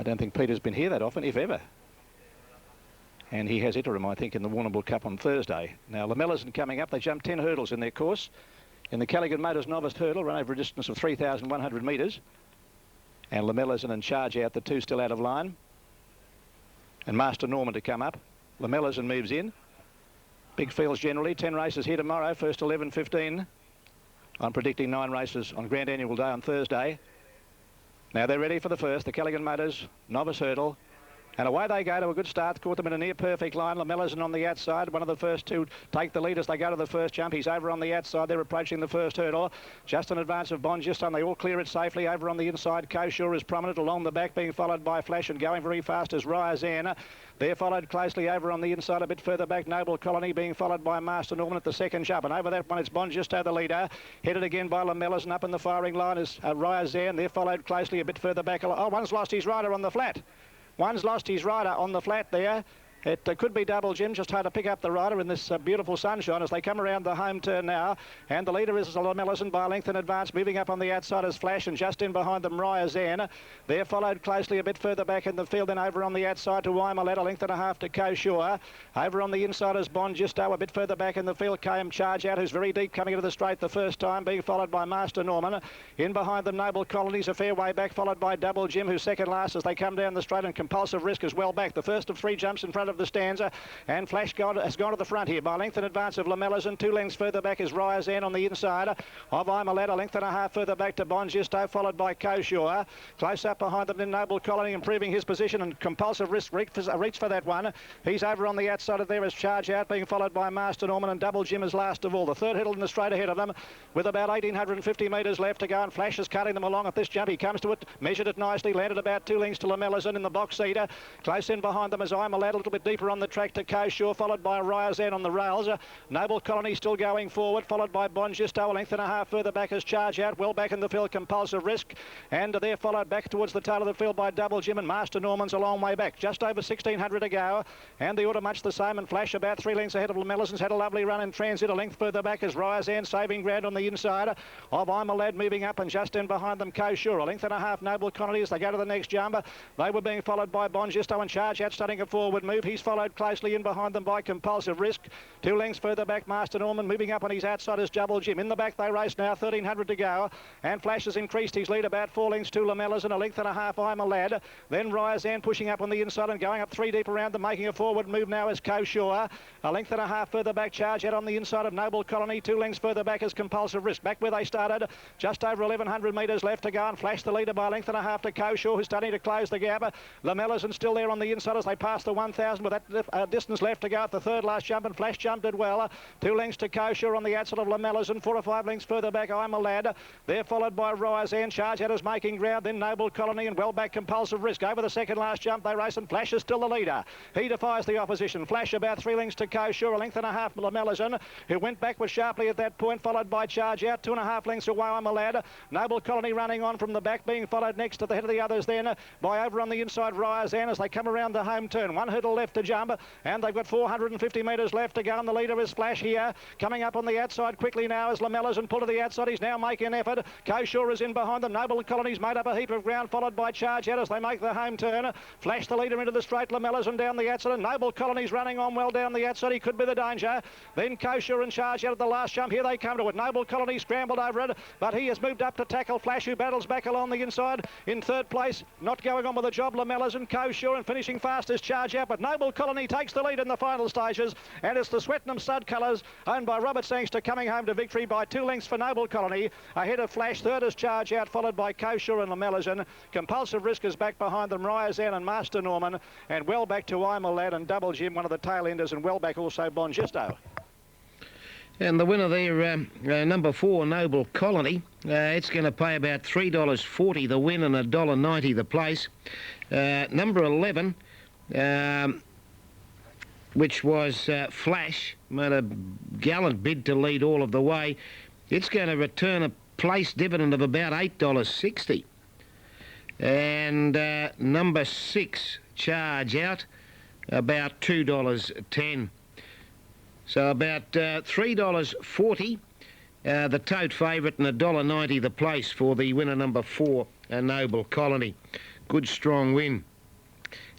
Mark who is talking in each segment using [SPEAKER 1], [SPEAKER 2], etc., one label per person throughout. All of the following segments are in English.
[SPEAKER 1] I don't think Peter's been here that often, if ever. And he has interim, I think, in the Warrnambool Cup on Thursday. Now, Lamellas coming up. They jumped 10 hurdles in their course. In the Callaghan Motors Novice Hurdle, run over a distance of 3,100 metres. And Lamellas and Charge Out, the two still out of line. And Master Norman to come up. Lamellas moves in. Big fields generally. 10 races here tomorrow. First 11:15. I'm predicting 9 races on Grand Annual Day on Thursday. Now they're ready for the first. The Callaghan Motors Novice Hurdle. And away they go to a good start. Caught them in a near-perfect line. Lamellas on the outside. One of the first to take the lead as they go to the first jump. He's over on the outside. They're approaching the first hurdle. Just in advance of Bongiston. They all clear it safely. Over on the inside, Koshore is prominent. Along the back, being followed by Flash and going very fast as Ryazan. They're followed closely over on the inside, a bit further back. Noble Colony being followed by Master Norman at the second jump. And over that one, it's Bongisto, the leader. Headed again by Lamellas, and up in the firing line is Ryazan. They're followed closely a bit further back. Oh, one's lost his rider on the flat. One's lost his rider on the flat there. It could be Double Jim, just hard to pick up the rider in this beautiful sunshine as they come around the home turn now. And the leader is Lamellas by a length in advance. Moving up on the outside is Flash, and just in behind them, Ryazan. They're followed closely a bit further back in the field. Then over on the outside to Wymalet, a length and a half to Koshore. Over on the inside is Bongisto, a bit further back in the field. KM Charge Out, who's very deep coming into the straight the first time, being followed by Master Norman. In behind them, Noble Colonies a fair way back, followed by Double Jim, who's second last as they come down the straight, and Compulsive Risk is well back. The first of 3 jumps in front of the stanza. And Flash has gone to the front here by a length in advance of Lamellas, and 2 lengths further back is Ryazan on the inside of Wymalet, a length and a half further back to Bongisto, followed by Koshore. Close up behind them in Noble Colony, improving his position, and Compulsive Risk reach for that one. He's over on the outside of there as Charge Out, being followed by Master Norman, and Double Jim is last of all. The third hurdle in the straight ahead of them with about 1,850 metres left to go, and Flash is cutting them along at this jump. He comes to it, measured it nicely, landed about 2 lengths to Lamellas in the box seater. Close in behind them as Wymalet, a little bit deeper on the track to Koshore, followed by Ryazan on the rails. Noble Colony still going forward, followed by Bongisto, a length and a half further back as Charge Out, well back in the field, Compulsive Risk, and they're followed back towards the tail of the field by Double Jim, and Master Norman's a long way back, just over 1,600 to go, and the order much the same, and Flash about 3 lengths ahead of Lamellas, had a lovely run in transit, a length further back as Ryazan saving ground on the inside of Wymalet, moving up, and just in behind them Koshore, a length and a half Noble Colony as they go to the next jump. They were being followed by Bongisto, and Charge Out starting a forward move. He's followed closely in behind them by Compulsive Risk. 2 lengths further back, Master Norman moving up on his outside as Double Jim. In the back they race now, 1,300 to go, and Flash has increased his lead about 4 lengths to Lamellas, and a length and a half Wymalet. Then Ryazan pushing up on the inside and going up 3 deep around them, making a forward move now as Koshore. A length and a half further back, Charge Out on the inside of Noble Colony. 2 lengths further back as Compulsive Risk. Back where they started, just over 1,100 metres left to go, and Flash the leader by a length and a half to Koshore, who's starting to close the gap. Lamellas and still there on the inside as they pass the 1,000 with that distance left to go at the third last jump, and Flash jumped it well. 2 lengths to Koshore on the outside of Lamellas, and 4 or 5 lengths further back Wymalet. They're followed by Ryazan. Charge Out is making ground, then Noble Colony, and well back Compulsive Risk. Over the second last jump they race, and Flash is still the leader. He defies the opposition. Flash about 3 lengths to Koshore, a length and a half Lamellas, who went backwards sharply at that point, followed by Charge Out. 2.5 lengths to Wymalet. Noble Colony running on from the back, being followed next to the head of the others then by over on the inside Ryazan as they come around the home turn. 1 hurdle left to jump, and they've got 450 metres left to go, and the leader is Flash here. Coming up on the outside quickly now is Lamellas, and pull to the outside. He's now making an effort. Koshore is in behind them. Noble Colony's made up a heap of ground, followed by Charge Out as they make the home turn. Flash the leader into the straight. Lamellas and down the outside, and Noble Colony's running on well down the outside. He could be the danger. Then Koshore and Charge Out at the last jump. Here they come to it. Noble Colony scrambled over it, but he has moved up to tackle Flash, who battles back along the inside. In third place, not going on with the job, Lamellas and Koshore, and finishing fast as Charge Out, but Noble Colony takes the lead in the final stages, and it's the Swettenham stud colours owned by Robert Sangster coming home to victory by 2 lengths for Noble Colony. Ahead of Flash, third is Charge Out, followed by Koshore and Lamellas. Compulsive Risk is back behind them, Ryazan and Master Norman, and well back to Wymalet and Double Jim, one of the tail enders, and well back also Bongisto.
[SPEAKER 2] And the winner there, number 4, Noble Colony. It's going to pay about $3.40 the win and $1.90 the place. Number 11, which was Flash, made a gallant bid to lead all of the way. It's going to return a place dividend of about $8.60. And number 6, Charge Out, about $2.10. So about $3.40, the tote favourite, and $1.90 the place for the winner number 4, Noble Colony. Good strong win.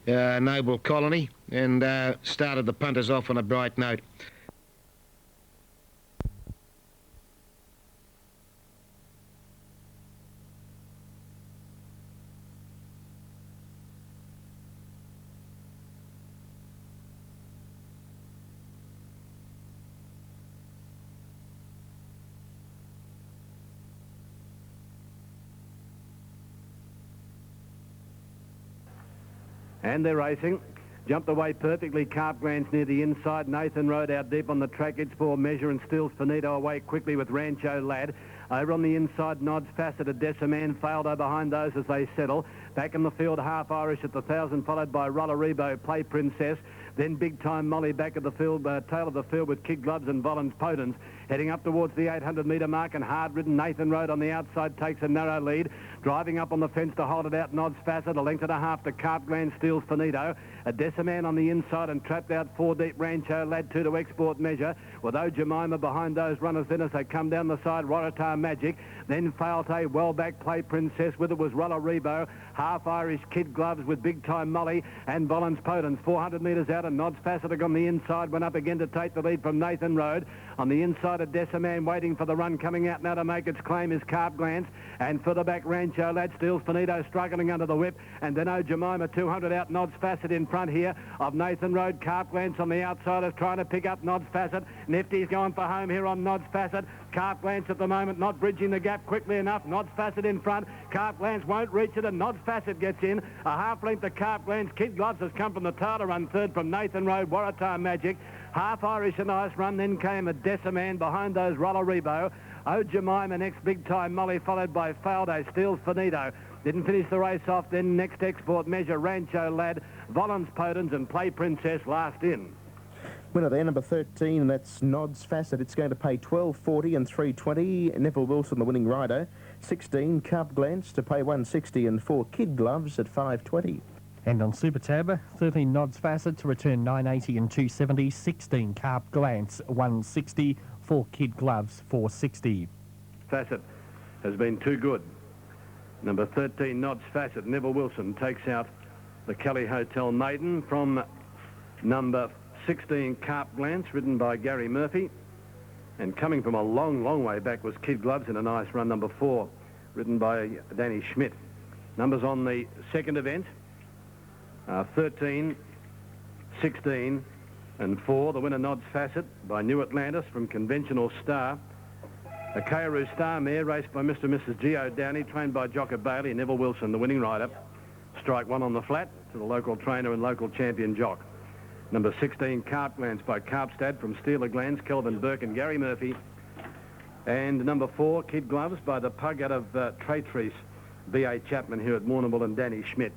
[SPEAKER 2] Noble Colony, and started the punters off on a bright note.
[SPEAKER 3] And they're racing. Jumped away perfectly. Carp Glance near the inside. Nathan Road out deep on the track. It's for Measure and Steele's Finito away quickly with Rancho Lad. Over on the inside, Nods Facet, a Deciman, Faldo behind those as they settle. Back in the field, Half Irish at the 1,000, followed by Rollarebo, Play Princess. Then Big Time Molly back at the field, tail of the field with Kid Gloves and Volans Potens. Heading up towards the 800-metre mark, and hard-ridden Nathan Road on the outside takes a narrow lead. Driving up on the fence to hold it out, Nods Facet, a length and a half to Carp Glance, Steele's Finito. A Deciman on the inside and trapped out 4 deep, Rancho Lad 2 to Export Measure. With Jemima behind those runners then as they come down the side, Waratah Magic. Then Failte, well back, Play Princess. With it was Rollarebo, Half Irish, Kid Gloves with Big Time Molly and Volans Potens. 400 metres out and Nods Facet on the inside, went up again to take the lead from Nathan Road. On the inside, a Deciman waiting for the run, coming out now to make its claim is Carp Glance. And further back, Rancho Lad, Steele's Finito struggling under the whip. And then Jemima, 200 out, Nods Facet in front here of Nathan Road. Carp Glance on the outside is trying to pick up Nods Facet. Nifty's going for home here on Nods Facet. Carp Glance at the moment not bridging the gap quickly enough. Nods Facet in front. Carp Glance won't reach it, and Nods Facet gets in. A half length to Carp Glance. Kid Gloves has come from the tail to run third from Nathan Road. Waratah Magic. Half Irish, a nice run. Then came a Deciman behind those, Rollarebo. Jemima next, Big Time Molly, followed by Faldo, Steele's Finito. Didn't finish the race off. Then next Export Measure, Rancho Lad, Volans Potens and Play Princess last in.
[SPEAKER 4] Winner there, number 13, and that's Nods Facet. It's going to pay $12.40 and $3.20. Neville Wilson, the winning rider. 16, Carp Glance to pay $1.60, and 4 Kid Gloves at $5.20.
[SPEAKER 5] And on Super Tab, 13 Nods Facet to return $9.80 and $2.70. 16 Carp Glance $1.60. 4 Kid Gloves $4.60.
[SPEAKER 3] Facet has been too good. Number 13 Nods Facet. Neville Wilson takes out the Kelly Hotel maiden from number 16 Carp Glance, ridden by Gary Murphy. And coming from a long, long way back was Kid Gloves in a nice run, number 4, ridden by Danny Schmidt. Numbers on the second event are 13, 16 and 4. The winner, Nods Facet, by New Atlantis from Conventional Star. A Kayaru Star mare raced by Mr. and Mrs. Geo Downey, trained by Jocker Bailey. Neville Wilson, the winning rider. Strike 1 on the flat to the local trainer and local champion jock. Number 16, Carp Glance by Carpstad from Steeler Glens, Kelvin Burke and Gary Murphy. And number 4, Kid Gloves by the pug out of Tratrice, B.A. Chapman here at Warrnambool and Danny Schmidt.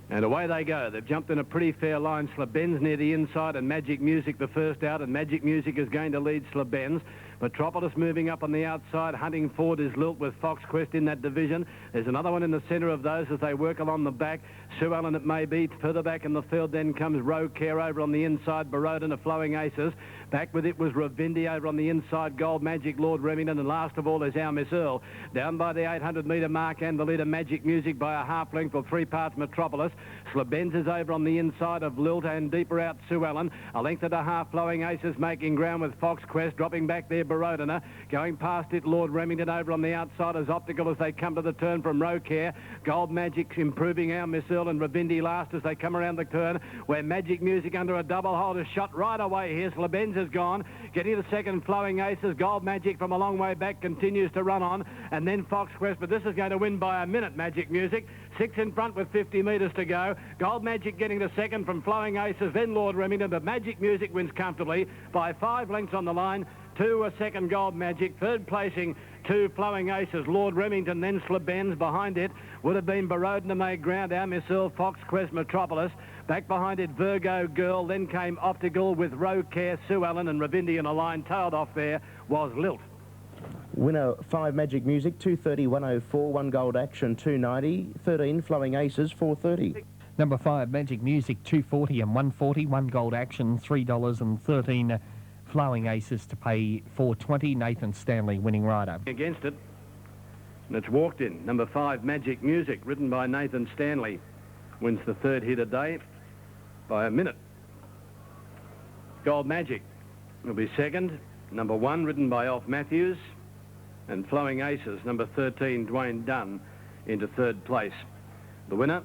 [SPEAKER 3] And away they go. They've jumped in a pretty fair line. Slabens near the inside and Magic Music the first out, and Magic Music is going to lead Slabens. Metropolis moving up on the outside. Hunting forward is Lilt with Fox Quest in that division. There's another one in the centre of those as they work along the back. Sue Ellen it may be. Further back in the field then comes Roe Care over on the inside. Baroden of Flowing Aces. Back with it was Ravindi over on the inside. Gold Magic, Lord Remington, and last of all is our Miss Earl. Down by the 800-metre mark and the leader Magic Music by a half length or 3 parts Metropolis. Slabens is over on the inside of Lilt and deeper out Sue Ellen. A length and a half Flowing Aces making ground with Fox Quest. Dropping back there Barodina. Going past it Lord Remington over on the outside as Optical as they come to the turn from Roe Care. Gold Magic improving our Miss Earl and Ravindi last as they come around the turn where Magic Music under a double hold is shot right away here. Slabens is gone. Getting the second Flowing Aces. Gold Magic from a long way back continues to run on. And then Fox Quest, but this is going to win by a minute, Magic Music. 6 in front with 50 metres to go. Gold Magic getting the second from Flowing Aces, then Lord Remington, but Magic Music wins comfortably by 5 lengths on the line. 2 a second Gold Magic. Third placing 2 Flowing Aces, Lord Remington, then Slabens. Behind it would have been Barodina made ground, our Miss Earl, Fox Quest, Metropolis. Back behind it Virgo Girl, then came Optical with Roe Care, Sue Ellen and Ravindi in a line. Tailed off there was Lilt.
[SPEAKER 4] Winner 5 Magic Music, 230, 104, 1 Gold Action, 290, 13 Flowing Aces, 430.
[SPEAKER 5] Number 5, Magic Music, 240 and 140. 1 gold action, $3.13. Flowing Aces to pay $4.20. Nathan Stanley winning rider.
[SPEAKER 3] Against it. And it's walked in. Number 5, Magic Music, ridden by Nathan Stanley. Wins the third hit a day by a minute. Gold Magic will be second. Number 1, ridden by Alf Matthews. And Flowing Aces, number 13, Dwayne Dunn, into third place. The winner,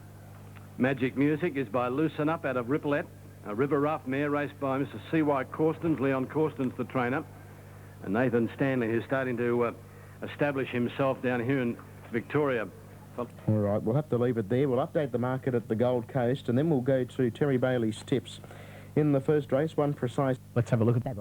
[SPEAKER 3] Magic Music, is by Loosen Up out of Ripollet, a River Rough mare raced by Mr. C.Y. Corstens. Leon Corstens, the trainer. And Nathan Stanley, who's starting to establish himself down here in Victoria.
[SPEAKER 4] All right, we'll have to leave it there. We'll update the market at the Gold Coast, and then we'll go to Terry Bailey's tips. In the first race, One Precise.
[SPEAKER 5] Let's have a look at that.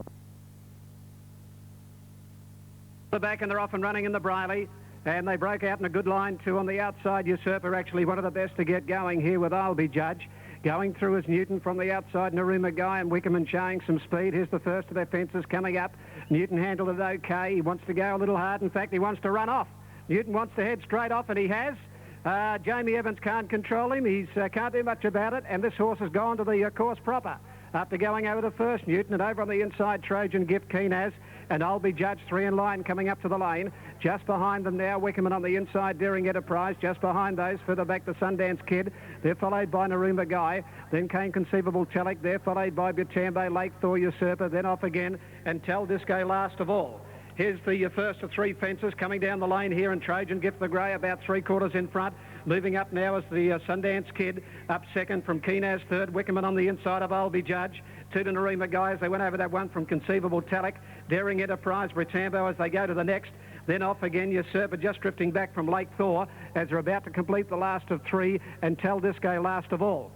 [SPEAKER 6] The back, and they're off and running in the Brierly, and they broke out in a good line too on the outside. Usurper, actually one of the best to get going here with I'll Be Judge. Going through is Newton from the outside, Naruma Guy and Wickerman showing some speed. Here's the first of their fences coming up. Newton handled it okay. He wants to go a little hard. In fact, he wants to run off. Newton wants to head straight off, and he has. Jamie Evans can't control him. He can't do much about it, and this horse has gone to the course proper. After going over the first, Newton, and over on the inside, Trojan Gift, Keenaz, and I'll Be Judged, 3 in line coming up to the lane. Just behind them now, Wickerman on the inside, Daring Enterprise. Just behind those, further back, the Sundance Kid. They're followed by Naruma Guy. Then came Conceivable Telic. They're followed by Butambe, Lake Thor, Usurper. Then off again, and Tel Disco last of all. Here's the first of 3 fences coming down the lane here, and Trojan Gift the Grey about 3/4 in front. Moving up now is the Sundance Kid, up second from Keenaz, third. Wickerman on the inside of I'll Be Judge. 2 to Narima Guys. They went over that one from Conceivable Telic. Daring Enterprise, Britambo as they go to the next. Then off again, Usurper just drifting back from Lake Thor as they're about to complete the last of 3, and Tel Disco last of all.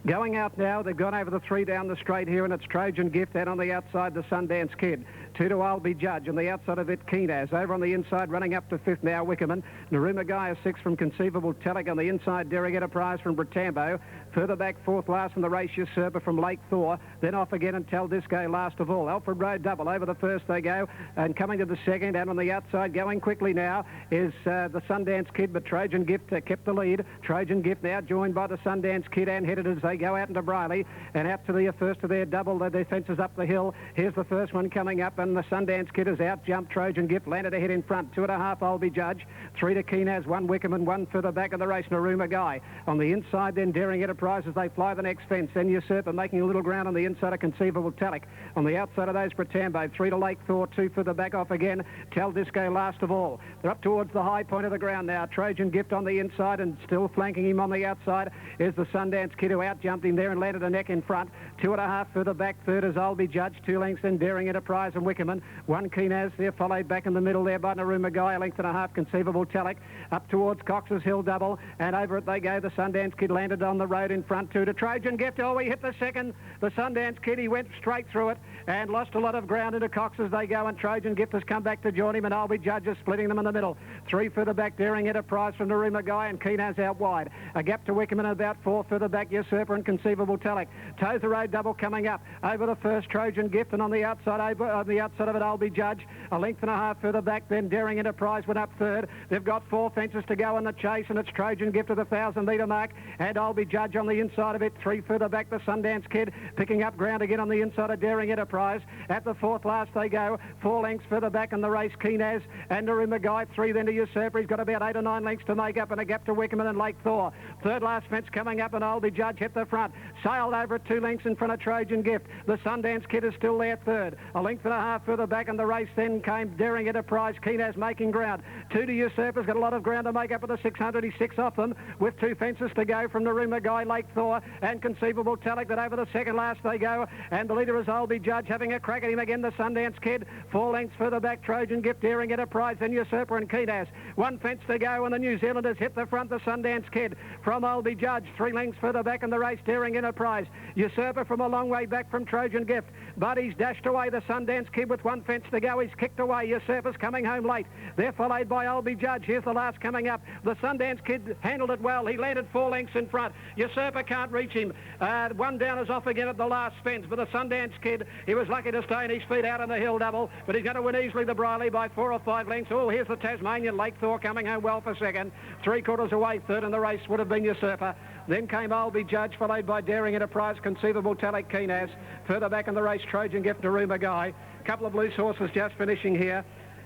[SPEAKER 6] Going out now, they've gone over the 3 down the straight here, and it's Trojan Gift out on the outside, the Sundance Kid. 2 to I'll Be Judge, on the outside of it, Keenaz. Over on the inside, running up to 5th now, Wickerman. Naruma Guy is 6 from Conceivable Telic. On the inside, Daring Enterprise from Britambo. Further back, 4th last from the race, Usurper from Lake Thor. Then off again and Tel Disco last of all. Alfred Road double. Over the first they go, and coming to the second, and on the outside, going quickly now, is the Sundance Kid, but Trojan Gift kept the lead. Trojan Gift now joined by the Sundance Kid and headed as they go out into Brierly, and out to the first of their double. Their fences up the hill. Here's the first one coming up, and the Sundance Kid is out. Jumped Trojan Gift, landed ahead in front. 2.5 I'll Be Judge. 3 to Keenaz, 1 Wickerman, 1 further back of the race, Naruma Guy. On the inside then, Daring Enterprise as they fly the next fence. Then Usurper making a little ground on the inside of Conceivable Telic. On the outside of those, Britambo. 3 to Lake Thor, 2 further back off again. Tel Disco last of all. They're up towards the high point of the ground now. Trojan Gift on the inside, and still flanking him on the outside is the Sundance Kid, who out-jumped him there and landed a neck in front. 2.5 further back. Third is I'll Be Judged. 2 lengths then Daring Enterprise and Wickerman. 1 Keenaz there, followed back in the middle there by Naruma Guy. 1.5 lengths Conceivable Telic. Up towards Cox's Hill double, and over it they go. The Sundance Kid landed on the road in front. 2 to Trojan Gift. Oh, he hit the second. The Sundance Kid, he went straight through it and lost a lot of ground into Cox as they go, and Trojan Gift has come back to join him, and I'll Be Judges splitting them in the middle. 3 further back, Daring Enterprise from Naruma Guy, and Keenaz out wide. A gap to Wickerman, about 4 further back, Usurper and Conceivable Telic. Toes the road double coming up. Over the first, Trojan Gift, and on the outside of it, I'll Be Judge. 1.5 lengths further back, then Daring Enterprise went up third. They've got 4 fences to go in the chase, and it's Trojan Gift at the 1,000-metre mark, and I'll Be Judge on the inside of it. 3 further back, the Sundance Kid picking up ground again on the inside of Daring Enterprise. At the 4th last they go. 4 lengths further back in the race, Keenaz and Naruma Guy. 3 then to Usurper. He's got about 8 or 9 lengths to make up, and a gap to Wickerman and Lake Thor. 3rd last fence coming up, and I'll Be Judge hit the front. Sailed over at 2 lengths in front of Trojan Gift. The Sundance Kid is still there third. 1.5 lengths further back in the race then came Daring Enterprise. Keenaz making ground. 2 to Usurper's got a lot of ground to make up at the 600. He's 6 off them with 2 fences to go from Naruma Guy, Lake Thor and Conceivable Telic. That over the second last they go, and the leader is I'll Be Judge having a crack at him again, the Sundance Kid. 4 lengths further back, Trojan Gift, Daring Enterprise, then Usurper and Keenaz. 1 fence to go, and the New Zealanders hit the front, the Sundance Kid from I'll Be Judge. 3 lengths further back in the race, Daring Enterprise. Usurper from a long way back from Trojan Gift, but he's dashed away, the Sundance Kid, with 1 fence to go. He's kicked away. Usurper's coming home late. They're followed by I'll Be Judge. Here's the last coming up. The Sundance Kid handled it well. He landed 4 lengths in front. Usurper can't reach him. 1 down is off again at the last fence, but the Sundance Kid, he was lucky to stay on his feet out on the hill double, but he's going to win easily the Brierly by 4 or 5 lengths. Oh, here's the Tasmanian, Lake Thor, coming home well for second. 3/4 away, third in the race would have been Usurper. Then came I'll Be Judge, followed by Daring Enterprise, Conceivable Talek Keenaz. Further back in the race, Trojan Gift, Naruma Guy. A couple of loose horses just finishing here.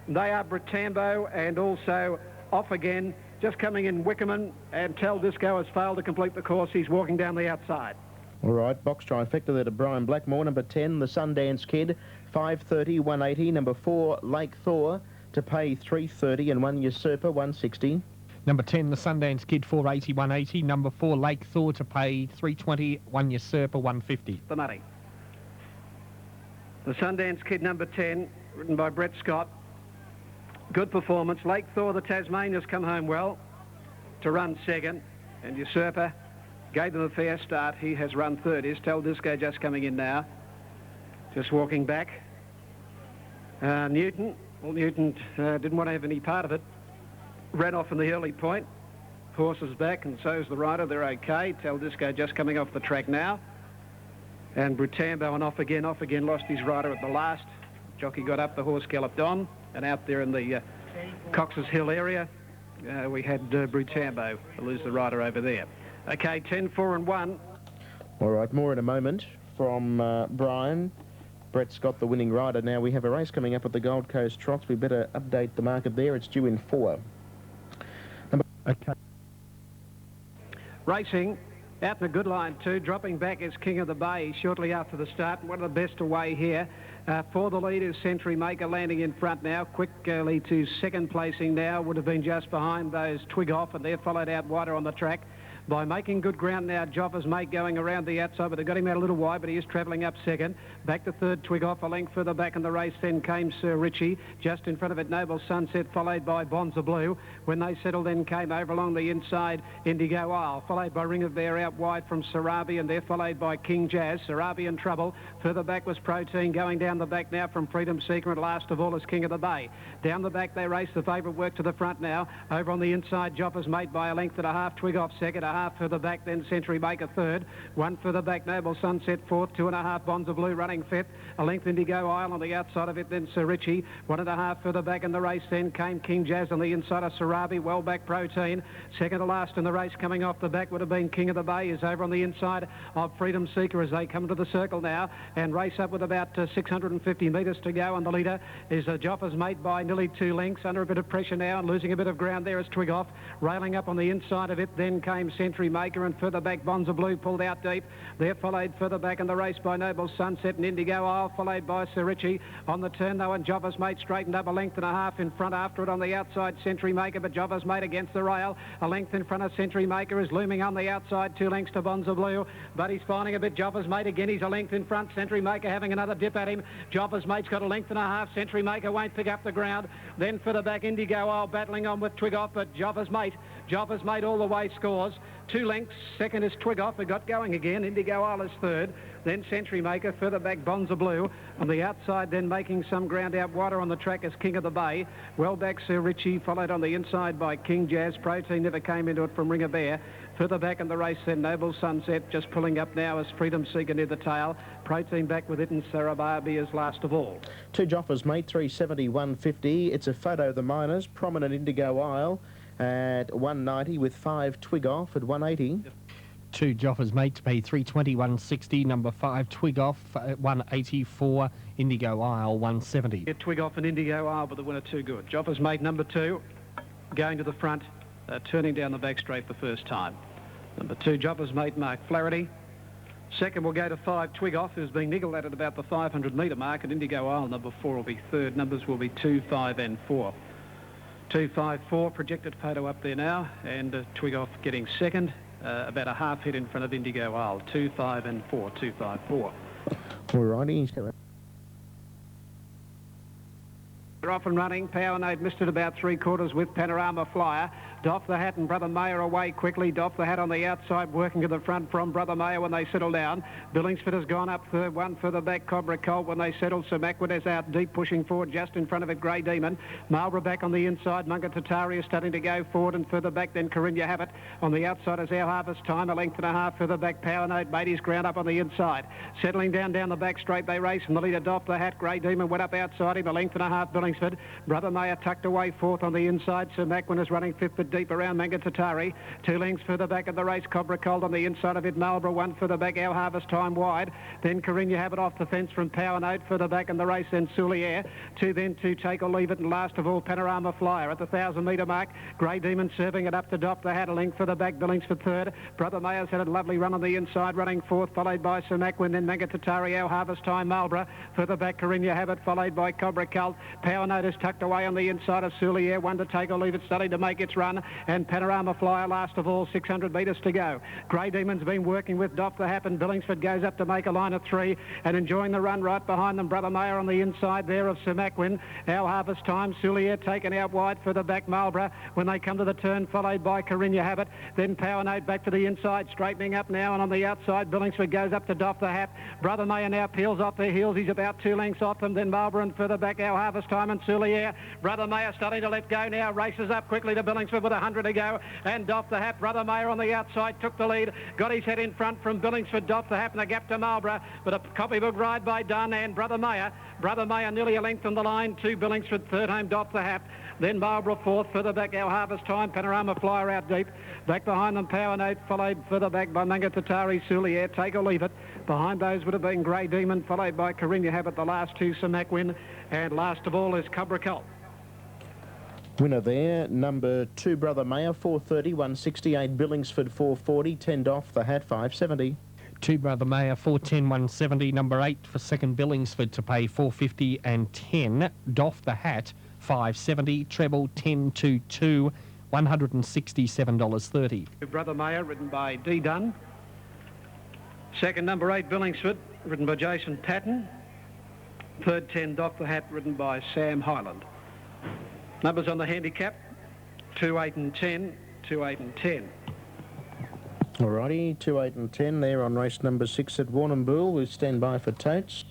[SPEAKER 6] They are Britambo and also Off Again. Just coming in Wickerman, and Tell Disco has failed to complete the course. He's walking down the outside.
[SPEAKER 4] All right, box trifecta there to Brian Blackmore. Number 10, The Sundance Kid, 530, 180. Number 4, Lake Thor, to pay 330, and 1 Usurper, 160.
[SPEAKER 5] Number 10, The Sundance Kid, 480, 180. Number 4, Lake Thor, to pay 320, 1 Usurper, 150.
[SPEAKER 6] The money. The Sundance Kid, number 10, written by Brett Scott. Good performance. Lake Thor, the Tasmanians, come home well to run second. And Usurper gave them a fair start. He has run third. Here's Tell Disco just coming in now. Just walking back. Newton. Well, Newton didn't want to have any part of it. Ran off in the early point. Horse is back, and so's the rider. They're okay. Tell Disco just coming off the track now. And Britambo and Off Again lost his rider at the last. Jockey got up, the horse galloped on. And out there in the Cox's Hill area, we had Britambo lose the rider over there. Okay, 10, 4 and 1.
[SPEAKER 4] All right, more in a moment from Brian. Brett Scott, the winning rider. Now we have a race coming up at the Gold Coast Trots. We better update the market there. It's due in 4.
[SPEAKER 5] Okay.
[SPEAKER 6] Racing out in a good line too. Dropping back is King of the Bay shortly after the start. One of the best away here. For the lead is Century Maker landing in front now. Quickly to second placing now. Would have been just behind those Twig Off, and they're followed out wider on the track. By making good ground now, Joffer's Mate going around the outside, but they got him out a little wide, but he is travelling up second. Back to third, Twig Off, a length further back in the race. Then came Sir Richie. Just in front of it, Noble Sunset, followed by Bonza Blue. When they settled, then came over along the inside, Indigo Isle, followed by Ring of Bear out wide from Sarabi, and they're followed by King Jazz. Sarabi in trouble. Further back was Protein, going down the back now from Freedom Seeker, and last of all is King of the Bay. Down the back they race, the favourite work to the front now. Over on the inside, Joffer's Mate by a length and a half. Twig Off second, a half further back, then Century Maker third. One further back, Noble Sunset fourth. 2.5, Bonza Blue running fifth. A length, Indigo Isle on the outside of it, then Sir Richie. 1.5 further back in the race, then came King Jazz on the inside of Sarabi. Well back, Protein. Second to last in the race, coming off the back would have been King of the Bay, is over on the inside of Freedom Seeker as they come to the circle now and race up with about 650 metres to go. And the leader is Joffer's Mate by nearly 2 lengths. Under a bit of pressure now and losing a bit of ground there is Twig Off. Railing up on the inside of it, then came Century Maker, and further back Bonza Blue pulled out deep. They're followed further back in the race by Noble Sunset and Indigo Isle, followed by Sir Richie. On the turn though, and Joffer's Mate straightened up a length and a half in front after it on the outside, Century Maker, but Joffer's Mate against the rail. A length in front of Century Maker is looming on the outside, 2 lengths to Bonza Blue, but he's finding a bit. Joffer's Mate again, he's a length in front. Century Maker having another dip at him. Joffer's Mate's got a length and a half. Century Maker won't pick up the ground. Then further back, Indigo Isle battling on with Twig Off, but Joffer's Mate all the way scores. 2 lengths. Second is Twig Off, who got going again. Indigo Isle is third. Then Century Maker, further back Bonza Blue. On the outside, then making some ground out wider on the track is King of the Bay. Well back Sir Richie, followed on the inside by King Jazz. Protein never came into it from Ring of Bear. Further back in the race then Noble Sunset, just pulling up now as Freedom Seeker near the tail. Protein back with it, and Sarabi is last of all.
[SPEAKER 4] 2 Joffer's Mate, 370, 150. It's a photo of the miners. Prominent Indigo Isle at 190 with 5 Twig Off at 180.
[SPEAKER 5] 2 Joffer's Mate to pay 320, 160. Number 5 Twig Off at 184. Indigo Isle 170.
[SPEAKER 6] Yeah, Twig Off and Indigo Isle, but the winner too good. Joffer's Mate number 2 going to the front, turning down the back straight the first time. Number 2 Joffer's Mate, Mark Flaherty. Second will go to 5 Twig Off, who's being niggled at about the 500 metre mark, and Indigo Isle number 4 will be third. Numbers will be 2, 5 and 4. 2, 5, 4 projected photo up there now, and Twig Off getting second, about a half hit in front of Indigo Isle. 2, 5 and 4. 2, 5, 4.
[SPEAKER 4] All righty.
[SPEAKER 6] They're off and running. Power Node missed it about 3/4 with Panorama Flyer. Doff the Hat and Brother Mayer away quickly. Doff the Hat on the outside, working to the front from Brother Mayer when they settle down. Billingsford has gone up third, one further back, Cobra Colt when they settle. Sir Macwood out deep, pushing forward just in front of it, Grey Demon. Marlborough back on the inside. Munga Tatari is starting to go forward, and further back then Corinna Habit. On the outside is Our Harvest Time, a length and a half further back. Power Node made his ground up on the inside. Settling down the back straight they race, and the leader Doff the Hat. Grey Demon went up outside him, a length and a half. Billingsford Billingsford. Brother Mayer tucked away fourth on the inside. Sir Macwin is running fifth but deep around Mangatatari. 2 lengths further back at the race. Cobra Cold on the inside of it. Marlborough 1 further back. Our Harvest Time wide. Then Carinya Habit off the fence from Power Note further back in the race. Then Soulier. 2 then 2 Take or Leave It. And last of all Panorama Flyer at the 1,000-metre mark. Grey Demon serving it up to Doff the Hat. A length further back. Billingsford third. Brother Mayer's had a lovely run on the inside, running fourth, followed by Sir Macwin, then Mangatatari, Our Harvest Time, Marlborough. Further back, Carinya Habit, followed by Cobra Cult. Power Note is tucked away on the inside of Soulier. 1 to Take or Leave It, starting to make its run. And Panorama Flyer, last of all, 600 metres to go. Grey Demon's been working with Doff the Hat, and Billingsford goes up to make a line of 3 and enjoying the run right behind them. Brother Mayer on the inside there of Sir Macwin. Our Harvest Time, Soulier taken out wide, further back Marlborough when they come to the turn, followed by Carinya Habit. Then Power Note back to the inside, straightening up now, and on the outside Billingsford goes up to Doff the Hat. Brother Mayer now peels off their heels. He's about 2 lengths off them. Then Marlborough and further back Our Harvest Time and Soulier. Brother Mayer starting to let go now. Races up quickly to Billingsford with 100 to go. And Doff the Hat. Brother Mayer on the outside took the lead. Got his head in front from Billingsford. Doff the Hat and a gap to Marlborough. But a copybook ride by Dunn and Brother Mayer. Brother Mayer nearly a length on the line to Billingsford. Third home Doff the Hat. Then Marlborough fourth, further back Our Harvest Time, Panorama Flyer out deep. Back behind them Power Note, followed further back by Mangatatari, Soulier, Take or Leave It. Behind those would have been Grey Demon, followed by Carinya Habit, the last 2 Sir Macwin, and last of all is Cobra Cult.
[SPEAKER 4] Winner there, number 2 Brother Mayer, 430, 168 Billingsford, 440, 10 Doff the Hat, 570.
[SPEAKER 5] 2 Brother Mayer, 410, 170. Number 8 for second Billingsford to pay 450 and 10. Doff the Hat, 570. Treble 1022, $167.30.
[SPEAKER 6] Brother Mayer, ridden by D. Dunn. Second, number 8 Billingsford, ridden by Jason Patton. Third, 10 Doff the Hat, ridden by Sam Highland. Numbers on the handicap, 2, 8 and 10, 2, 8 and 10.
[SPEAKER 4] Alrighty, 2, 8 and 10 there on race number 6 at Warrnambool. We stand by for totes.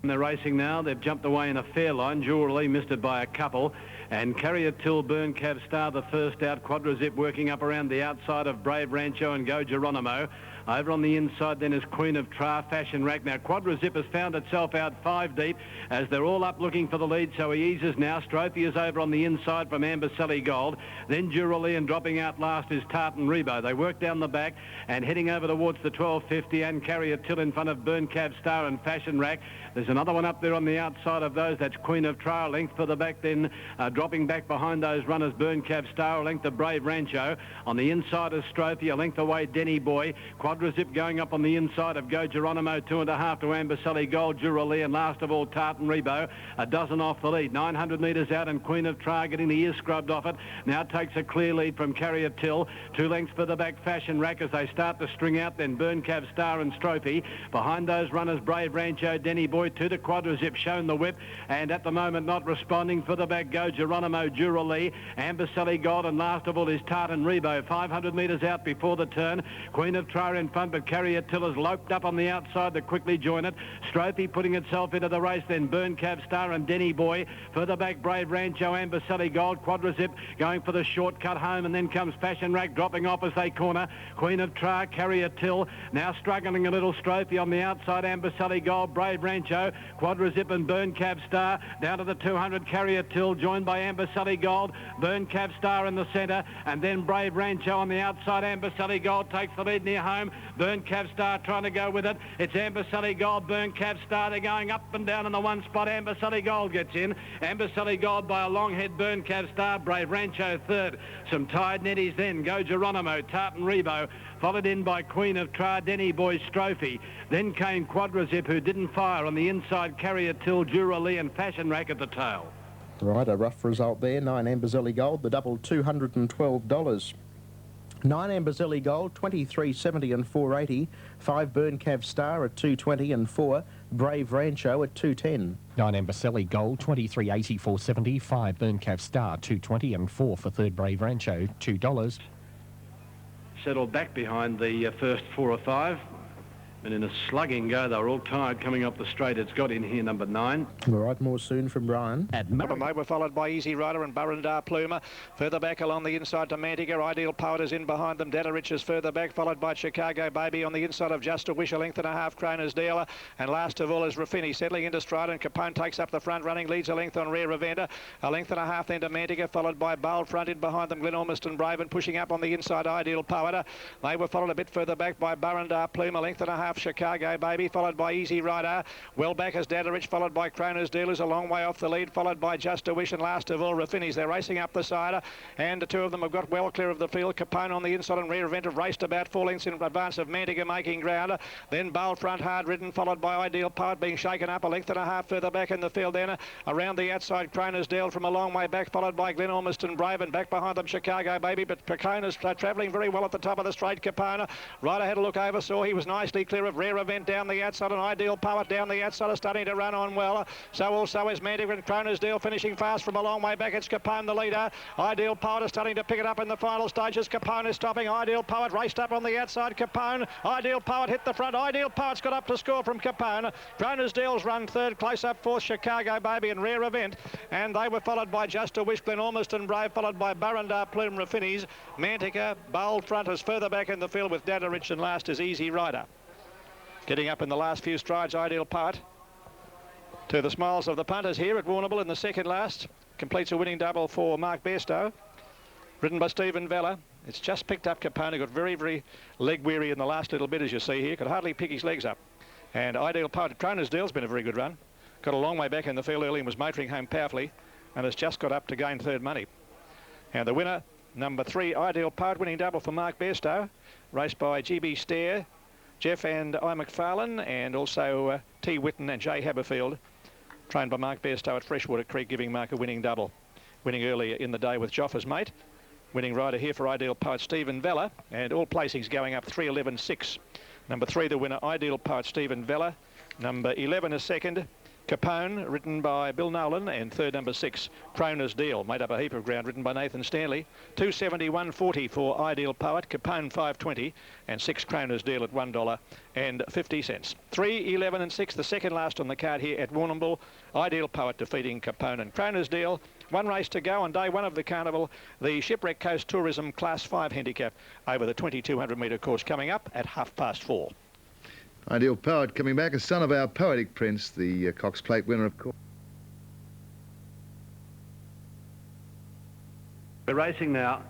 [SPEAKER 3] They're racing now. They've jumped away in a fair line. Jewelry missed it by a couple. And Carrier Till, Burn Cav Star, the first out. Quadrazip working up around the outside of Brave Rancho and Go Geronimo. Over on the inside then is Queen of Tra, Fashion Rack. Now Quadrazip has found itself out 5 deep as they're all up looking for the lead, so he eases now. Strophy is over on the inside from Amber Sally Gold. Then Jewelry, and dropping out last is Tartan Rebo. They work down the back and heading over towards the 1250 and Carrier Till in front of Burn Cav Star and Fashion Rack. There's another one up there on the outside of those. That's Queen of Tra, a length for the back then. Dropping back behind those runners, Burn Cav Star, a length of Brave Rancho. On the inside is Strophy, a length away Denny Boy. Quadrazip going up on the inside of Go Geronimo, 2.5 to Amber Sally Gold, Jewelry, and last of all Tartan Rebo, a dozen off the lead. 900 metres out and Queen of Tra getting the ear scrubbed off it. Now takes a clear lead from Carrier Till. 2 lengths for the back, Fashion Rack as they start to string out, then Burn Cav Star and Strophy. Behind those runners, Brave Rancho, Denny Boy, 2 to Quadrazip, shown the whip, and at the moment not responding. For the back, Go Geronimo, Jewelry, Amber Sally Gold, and last of all is Tartan Rebo. 500 metres out before the turn. Queen of Tra in front, but Carrier Till has loped up on the outside to quickly join it. Strophy putting itself into the race, then Burn Cav Star and Denny Boy. Further back, Brave Rancho, Amber Sally Gold, Quadrazip going for the shortcut home, and then comes Fashion Rack dropping off as they corner. Queen of Tra, Carrier Till, now struggling a little. Strophy on the outside, Amber Sally Gold, Brave Rancho, Quadrazip and Burn Cav Star. Down to the 200, Carrier Till, joined by Amber Sally Gold, Burn Cav Star in the centre, and then Brave Rancho on the outside. Amber Sally Gold takes the lead near home. Burn Cav Star trying to go with it. It's Amber Sally Gold, Burn Cav Star. They're going up and down in the one spot. Amber Sally Gold gets in. Amber Sally Gold by a long head, Burn Cav Star. Brave Rancho third. Some tied netties then. Go Geronimo, Tartan Rebo, followed in by Queen of Tra, Denny Boy, Strophy. Then came Quadrazip, who didn't fire. On the inside, Carrier Till, Jewelry and Fashion Rack at the tail.
[SPEAKER 4] Right, a rough result there. 9 Amber Zelly Gold, the double $212. 9 Amber Zelly Gold, 23.70 and 4.80. 5 Burn Cav Star at 2.20 and 4. Brave Rancho at 2.10.
[SPEAKER 5] 9 Amber Sally Gold, 23.80, 4.70. 5 Burn Cav Star, 2.20 and 4 for third Brave Rancho, $2.
[SPEAKER 3] Settled back behind the first 4 or 5. And in a slugging go, they were all tired coming up the straight. It's got in here, number 9.
[SPEAKER 4] All right, more soon from Brian.
[SPEAKER 1] They were followed by Easy Rider and Burrendar Plumer. Further back along the inside to Mantica. Ideal Poet is in behind them. Data Rich is further back, followed by Chicago Baby on the inside of Just a Wish, a length and a half. Kroner's Dealer. And last of all is Raffini settling into stride, and Capone takes up the front, running, leads a length on Rare Eventer. A length and a half then to Mantica, followed by Bold Front in behind them. Glen Ormiston Brave, and pushing up on the inside Ideal Poet. They were followed a bit further back by Burrendar Plume, a length and a half. Chicago Baby, followed by Easy Rider. Well back as Data Rich, followed by Kroner's Dealers, a long way off the lead, followed by Just a Wish, and last of all Raffini's. They're racing up the side, and the two of them have got well clear of the field. Capone on the inside and Rare Event have raced about 4 lengths in advance of Mantica making ground. Then Bold Front hard ridden, followed by Ideal Poet being shaken up a length and a half further back in the field. Then around the outside Kroner's Deal from a long way back, followed by Glen Ormiston Brave, and back behind them Chicago Baby. But Kroner's travelling very well at the top of the straight. Capone Rider had a look over, saw he was nicely clear of Rare Event down the outside, and Ideal Poet down the outside are starting to run on well. So also is Mantic, and Kroner's Deal finishing fast from a long way back. It's Capone the leader. Ideal Poet is starting to pick it up in the final stages. Capone is stopping. Ideal Poet raced up on the outside. Capone. Ideal Poet hit the front. Ideal Poet's got up to score from Capone. Kroner's Deal's run third, close up fourth Chicago Baby and Rare Event, and they were followed by Just a Wish, Glen Ormiston Brave, followed by Burrendar Plume, Raffini's. Mantica, Bold Front is further back in the field with Data Rich, and last is Easy Rider. Getting up in the last few strides, Ideal Poet. To the smiles of the punters here at Warrnambool in the second last. Completes a winning double for Mark Bairstow, ridden by Stephen Vella. It's just picked up Capone, got very, very leg weary in the last little bit, as you see here. Could hardly pick his legs up. And Ideal Poet, Kroner's Deal's been a very good run. Got a long way back in the field early and was motoring home powerfully, and has just got up to gain third money. And the winner, number 3, Ideal Poet, winning double for Mark Bairstow, raced by GB Stair, Jeff and I. McFarlane, and also T. Whitten and J. Haberfield, trained by Mark Bairstow at Freshwater Creek, giving Mark a winning double. Winning earlier in the day with Joffa's mate. Winning rider here for Ideal Poet, Stephen Vella, and all placings going up 3.11.6. Number 3, the winner, Ideal Poet, Stephen Vella. Number 11 is second, Capone, ridden by Bill Nolan, and third, number 6, Kroner's Deal, made up a heap of ground, ridden by Nathan Stanley. 271.40 for Ideal Poet, Capone 5.20, and 6 Kroner's Deal at $1.50. 3, 11 and 6, the second last on the card here at Warrnambool. Ideal Poet defeating Capone and Kroner's Deal. One race to go on day 1 of the carnival, the Shipwreck Coast Tourism Class 5 handicap over the 2,200 metre course, coming up at 4:30.
[SPEAKER 7] Ideal Poet coming back, a son of our poetic prince, the Cox Plate winner, of course.
[SPEAKER 3] We're racing now,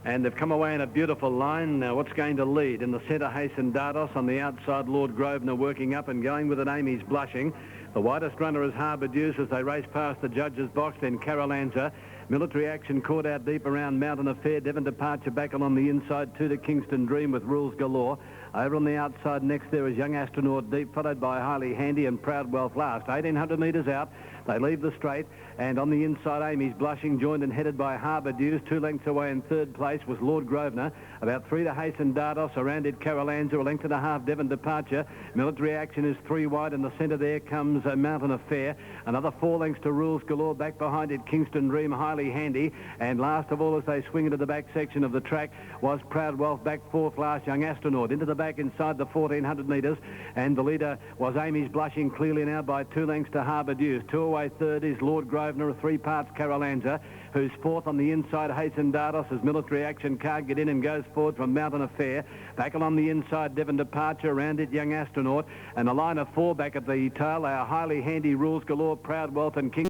[SPEAKER 3] and they've come away in a beautiful line. Now, what's going to lead? In the centre, Hasten Dardos. On the outside, Lord Grosvenor working up and going with it. Amy's Blushing. The widest runner is Harbour Deuce as they race past the judges' box. Then Carolanza. Military Action caught out deep around Mountain Affair. Devon Departure back along the inside. 2 to Kingston Dream with Rules Galore. Over on the outside next there is Young Astronaut Deep, followed by Highly Handy and Proud Wealth last. 1,800 metres out. They leave the straight, and on the inside Amy's Blushing, joined and headed by Harbour Deuce. 2 lengths away in third place was Lord Grosvenor. About 3 to Hasten Dardos. Around it Carolanza, a length and a half Devon Departure. Military Action is 3 wide. In the centre there comes Mountain Affair. Another 4 lengths to Rules Galore. Back behind it Kingston Dream, Highly Handy. And last of all, as they swing into the back section of the track, was Proud Wealth. Back 4th last, Young Astronaut. Into the back inside the 1,400 metres. And the leader was Amy's Blushing, clearly now by 2 lengths to Harbour Deuce. 2 away third is Lord Grosvenor, 3 parts Carolanza, who's 4th on the inside. Hasten Dardos as Military Action can't get in and goes forward from Mountain Affair. Back along the inside, Devon Departure. Around it, Young Astronaut. And a line of 4 back at the tail. Our Highly Handy, Rules Galore, Proud Wealth and King.